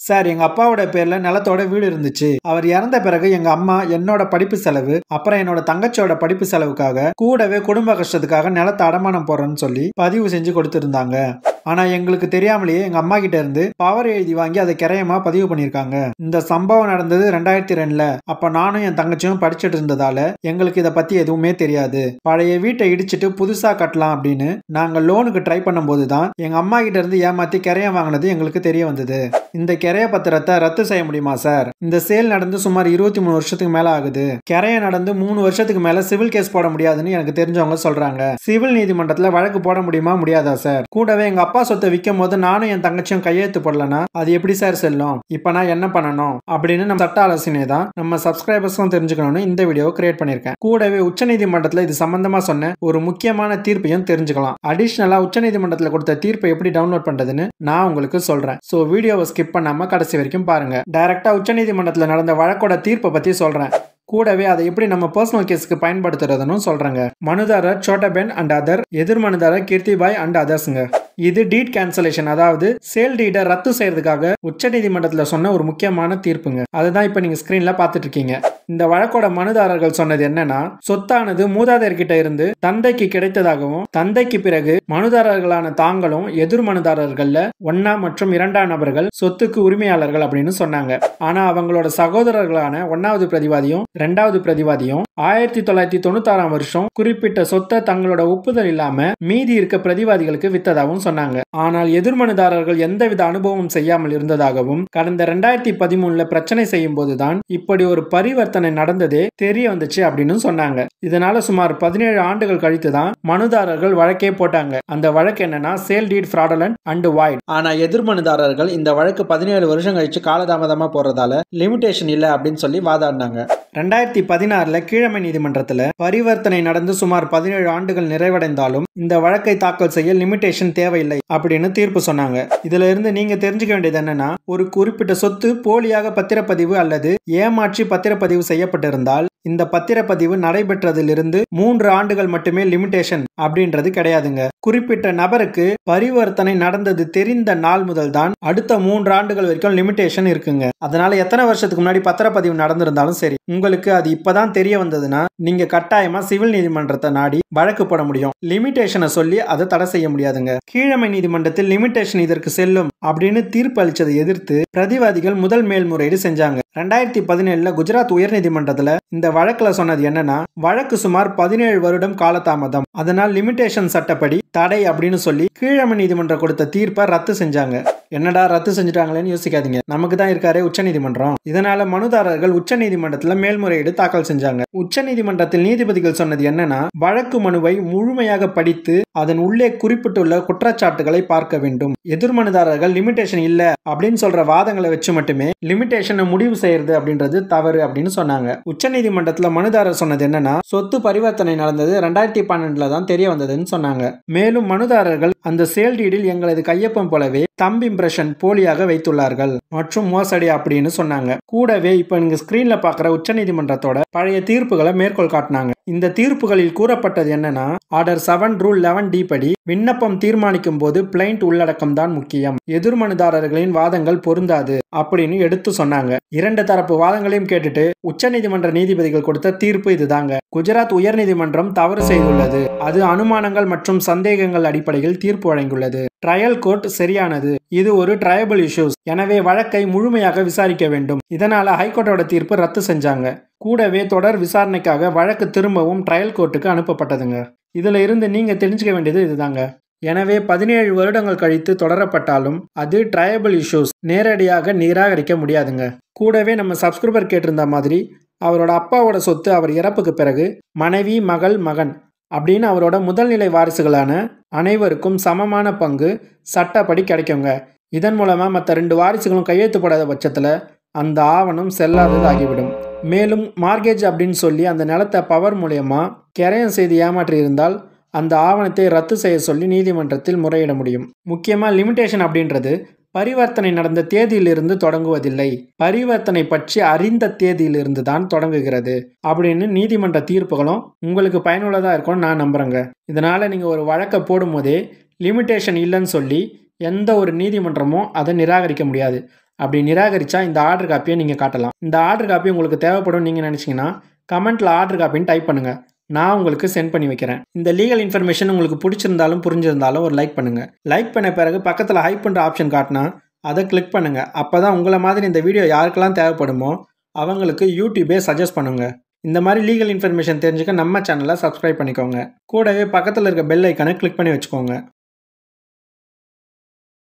Sir, எங்க அப்பாவோட பேர்ல நிலத்தோட வீடு இருந்துச்சு. அவர் இறந்த பிறகு எங்க அம்மா என்னோட படிப்பு செலவு, அப்புறம் என்னோட தங்கச்சியோட படிப்பு செலவுக்காக கூடவே குடும்ப கஷ்டத்துக்காக நிலத்தை அடமானம் போடுறேன்னு சொல்லி பதிவு செஞ்சு கொடுத்திருந்தாங்க. ஆனா எங்களுக்கு தெரியாமலேயே எங்க அம்மா கிட்ட இருந்து பவர் எழுதி வாங்கி அதை கிரையமா பதிவு பண்ணிருக்காங்க. இந்த சம்பவம் நடந்தது 2002ல. அப்ப நானும் என் தங்கச்சியும் படிச்சுட்டு இருந்ததால எங்களுக்கு இதை பத்தி எதுவுமே தெரியாது. பழைய வீட்டை இடிச்சிட்டு புதுசா கட்டலாம் அப்படின்னு நாங்க லோனுக்கு ட்ரை பண்ணும் போதுதான் எங்க அம்மா கிட்ட இருந்து ஏமாத்தி கிரையம் வாங்கினது எங்களுக்கு தெரிய வந்தது. இந்த கிரைய பத்திரத்தை ரத்து செய்ய முடியுமா சார்? இந்த சேல் நடந்து சுமார் 23 வருஷத்துக்கு மேல ஆகுது. கிரைய நடந்து 3 வருஷத்துக்கு மேல சிவில் கேஸ் போட முடியாதுன்னு எனக்கு தெரிஞ்சவங்க சொல்றாங்க. சிவில் நீதிமன்றத்துல வழக்கு போட முடியுமா முடியாதா சார்? கூடவே எங்க அப்பா சொத்தை விற்கும் போது நானும் என் தங்கச்சியும் கையெழுத்து போடலனா அது எப்படி சார் செல்லும்? இப்ப நான் என்ன பண்ணணும் அப்படின்னு நம்ம சட்ட ஆலோசனை தான் நம்ம சப்ஸ்கிரைபர்ஸும் தெரிஞ்சுக்கணும்னு இந்த வீடியோ கிரியேட் பண்ணிருக்கேன். கூடவே உச்சநீதிமன்றத்துல இது சம்பந்தமா சொன்ன ஒரு முக்கியமான தீர்ப்பையும் தெரிஞ்சுக்கலாம். அடிஷனலா உச்சநீதிமன்றத்துல கொடுத்த தீர்ப்பை எப்படி டவுன்லோட் பண்றதுன்னு நான் உங்களுக்கு சொல்றேன். சோ வீடியோவை ஸ்கிப் பண்ணாம கடைசி வரைக்கும் பாருங்க. டைரக்டா உச்சநீதிமன்றத்துல நடந்த வழக்கோட தீர்ப்பை பத்தி சொல்றேன். கூடவே அதை எப்படி நம்ம பர்சனல் கேஸ்க்கு பயன்படுத்துறதுன்னு சொல்றாங்க. மனுதாரர் சோட்டாபென் அண்ட் அதர், எதிர் மனுதாரர் கீர்த்திபாய் அண்ட் அதர்ஸ்ங்க. இது டீட் கேன்சலேஷன், அதாவது சேல் டீடை ரத்து செய்யறதுக்காக உச்சநீதிமன்றத்தில் சொன்ன ஒரு முக்கியமான தீர்ப்புங்க. அதுதான் இப்ப நீங்க ஸ்கிரீன்ல பாத்துட்டு இருக்கீங்க. இந்த வழக்கோட மனுதாரர்கள் சொன்னது என்னன்னா, சொத்தானது மூதாதையர்கிட்ட இருந்து தந்தைக்கு கிடைத்ததாகவும், தந்தைக்கு பிறகு மனுதாரர்களான தாங்களும் எதிர் மனுதாரர்கள்ல 1 மற்றும் 2 நபர்கள் சொத்துக்கு உரிமையாளர்கள் அப்படின்னு சொன்னாங்க. ஆனா அவங்களோட சகோதரர்களான 1வது பிரதிவாதியும் 2வது பிரதிவாதியும் 1996 வருஷம் குறிப்பிட்ட சொத்தை தங்களோட ஒப்புதல் இல்லாம மீதி இருக்க பிரதிவாதிகளுக்கு வித்ததாகவும் சொன்னாங்க. ஆனால் எதிர்மனுதாரர்கள் எந்தவித அனுபவம் செய்யாமல் இருந்ததாகவும், கடந்த 2013ல பிரச்சனை செய்யும் போதுதான் இப்படி ஒரு பரிவர்த்தனை நடந்ததே தெரிய வந்துச்சு அப்படின்னு சொன்னாங்க. இதனால சுமார் 17 ஆண்டுகள் கழித்து தான் மனுதாரர்கள் வழக்கே போட்டாங்க. அந்த வழக்கு என்னன்னா sale deed fraudulent and void. ஆனா எதிர்மனுதாரர்கள் இந்த வழக்கு 17 வருஷம் கழிச்சு காலதாமதமா போறதால லிமிடேஷன் இல்ல அப்படின்னு சொல்லி வாதாடினாங்க. 2016ல கீழமை நீதிமன்றத்துல பரிவர்த்தனை நடந்து சுமார் 17 ஆண்டுகள் நிறைவடைந்தாலும் இந்த வழக்கை தாக்கல் செய்ய லிமிடேஷன் தேவையில்லை அப்படின்னு தீர்ப்பு சொன்னாங்க. இதுல இருந்து நீங்க தெரிஞ்சுக்க வேண்டியது என்னன்னா, ஒரு குறிப்பிட்ட சொத்து போலியாக பத்திரப்பதிவு அல்லது ஏமாற்றி பத்திரப்பதிவு செய்யப்பட்டிருந்தால் இந்த பத்திரப்பதிவு நடைபெற்றதிலிருந்து 3 ஆண்டுகள் மட்டுமே லிமிடேஷன் அப்படின்றது கிடையாதுங்க. குறிப்பிட்ட நபருக்கு பரிவர்த்தனை நடந்தது தெரிந்த நாள் முதல் தான் அடுத்த 3 ஆண்டுகள் வரைக்கும் லிமிடேஷன் இருக்குங்க. அதனால எத்தனை வருஷத்துக்கு முன்னாடி பத்திரப்பதிவு நடந்திருந்தாலும் சரி, உங்களுக்கு அது இப்பதான் தெரிய வந்ததுன்னா நீங்க கட்டாயமா சிவில் நீதிமன்றத்தை நாடி வழக்கு போட முடியும். லிமிடேஷனை சொல்லி அதை தடை செய்ய முடியாதுங்க. கீழமை நீதிமன்றத்தில் லிமிடேஷன் இதற்கு செல்லும் அப்படின்னு தீர்ப்பு அளிச்சதை எதிர்த்து பிரதிவாதிகள் முதல் மேல்முறையீடு செஞ்சாங்க. 2017ல குஜராத் உயர்நீதிமன்றத்துல இந்த வழக்குல சொன்னது என்னன்னா, வழக்கு சுமார் 17 வருடம் காலதாமதம், அதனால் லிமிடேஷன் சட்டப்படி தடை அப்படின்னு சொல்லி கீழமை நீதிமன்றம் கொடுத்த தீர்ப்பை ரத்து செஞ்சாங்க. என்னடா ரத்து செஞ்சுட்டாங்களேன்னு யோசிக்காதீங்க, நமக்கு தான் இருக்காரே உச்சநீதிமன்றம். இதனால மனுதாரர்கள் உச்சநீதிமன்றத்துல மேல்முறையீடு தாக்கல் செஞ்சாங்க. உச்சநீதிமன்றத்தில் நீதிபதிகள் சொன்னது என்னன்னா, வழக்கு மனுவை முழுமையாக படித்து அதன் உள்ளே குறிப்பிட்டுள்ள குற்றச்சாட்டுகளை பார்க்க வேண்டும். எதிர் மனுதாரர்கள் லிமிடேஷன் இல்ல அப்படின்னு சொல்ற வாதங்களை வச்சு மட்டுமே லிமிடேஷனை முடிவு செய்யறது அப்படின்றது தவறு அப்படின்னு சொன்னாங்க. உச்சநீதிமன்றத்துல மனுதாரர் சொன்னது என்னன்னா, சொத்து பரிவர்த்தனை நடந்தது 2012ல தான் தெரிய வந்ததுன்னு சொன்னாங்க. மேலும் மனுதாரர்கள் அந்த சேல் டீடில் எங்களது கையொப்பம் போலவே தம்ப் இம்ப்ரெஷன் போலியாக வைத்துள்ளார்கள் மற்றும் மோசடி அப்படின்னு சொன்னாங்க. கூடவே இப்ப நீங்க ஸ்கிரீன்ல பாக்குற உச்சநீதிமன்றத்தோட பழைய தீர்ப்புகளை மேற்கோள் காட்டினாங்க. இந்த தீர்ப்புகளில் கூறப்பட்டது என்னன்னா, ஆர்டர் 7 ரூல் 11D படி விண்ணப்பம் தீர்மானிக்கும் போது பிளைண்ட் உள்ளடக்கம் தான் முக்கியம், எதிர் மனுதாரர்களின் வாதங்கள் பொருந்தாது அப்படின்னு எடுத்து சொன்னாங்க. 2 தரப்பு வாதங்களையும் கேட்டுட்டு உச்சநீதிமன்ற நீதிபதிகள் கொடுத்த தீர்ப்பு இதுதாங்க. குஜராத் உயர்நீதிமன்றம் தவறு செய்துள்ளது. அது அனுமானங்கள் மற்றும் சந்தேகங்கள் அடிப்படையில் தீர்ப்பு வழங்கியுள்ளது. ட்ரையல் கோர்ட் சரியானது. இது ஒரு ட்ரையபிள் இஷ்யூஸ், எனவே வழக்கை முழுமையாக விசாரிக்க வேண்டும். இதனால ஹைகோர்ட்டோட தீர்ப்பு ரத்து செஞ்சாங்க. கூடவே தொடர் விசாரணைக்காக வழக்கு திரும்பவும் ட்ரையல் கோர்ட்டுக்கு அனுப்பப்பட்டதுங்க. இதுல இருந்து நீங்க தெரிஞ்சுக்க வேண்டியது இதுதாங்க. எனவே 17 வருடங்கள் கழித்து தொடரப்பட்டாலும் அது ட்ரையபிள் இஷ்யூஸ், நேரடியாக நிராகரிக்க முடியாதுங்க. கூடவே நம்ம சப்ஸ்கிரைபர் கேட்டிருந்த மாதிரி அவரோட அப்பாவோட சொத்து அவர் இறப்புக்கு பிறகு மனைவி, மகள், மகன் அப்படின்னு அவரோட முதல்நிலை வாரிசுகளான அனைவருக்கும் சமமான பங்கு சட்டப்படி கிடைக்குங்க. இதன் மூலமா மற்ற 2 வாரிசுகளும் கையெழுத்து போடாத பட்சத்துல அந்த ஆவணம் செல்லாதது ஆகிவிடும். மேலும் மார்கேஜ் அப்படின்னு சொல்லி அந்த நிலத்தை பவர் மூலமா கிரயம் செய்து ஏமாற்றி இருந்தால் அந்த ஆவணத்தை ரத்து செய்ய சொல்லி நீதிமன்றத்தில் முறையிட முடியும். முக்கியமா லிமிடேஷன் அப்படின்றது பரிவர்த்தனை நடந்த தேதியிலிருந்து தொடங்குவதில்லை, பரிவர்த்தனை பற்றி அறிந்த தேதியிலிருந்து தான் தொடங்குகிறது அப்படின்னு நீதிமன்ற தீர்ப்புகளும் உங்களுக்கு பயனுள்ளதா இருக்கும்னு நான் நம்புறேங்க. இதனால நீங்க ஒரு வழக்கை போடும் போதே லிமிடேஷன் இல்லைன்னு சொல்லி எந்த ஒரு நீதிமன்றமும் அதை நிராகரிக்க முடியாது. அப்படி நிராகரிச்சா இந்த ஆர்டர் காப்பியை நீங்கள் காட்டலாம். இந்த ஆர்டர் காப்பி உங்களுக்கு தேவைப்படும் நீங்கள் நினச்சிங்கன்னா கமெண்ட்டில் ஆர்டர் காப்பின்னு டைப் பண்ணுங்கள். நான் உங்களுக்கு சென்ட் பண்ணி வைக்கிறேன். இந்த லீகல் இன்ஃபர்மேஷன் உங்களுக்கு பிடிச்சிருந்தாலும் புரிஞ்சிருந்தாலும் ஒரு லைக் பண்ணுங்கள். லைக் பண்ண பிறகு பக்கத்தில் ஹைப் பண்ணுற ஆப்ஷன் காட்டினா அதை கிளிக் பண்ணுங்கள். அப்போ தான் உங்களை மாதிரி இந்த வீடியோ யாருக்கெல்லாம் தேவைப்படுமோ அவங்களுக்கு யூடியூபே சஜஸ்ட் பண்ணுங்க. இந்த மாதிரி லீகல் இன்ஃபர்மேஷன் தெரிஞ்சுக்க நம்ம சேனலை சப்ஸ்கிரைப் பண்ணிக்கோங்க. கூடவே பக்கத்தில் இருக்க பெல் ஐக்கானை கிளிக் பண்ணி வச்சுக்கோங்க.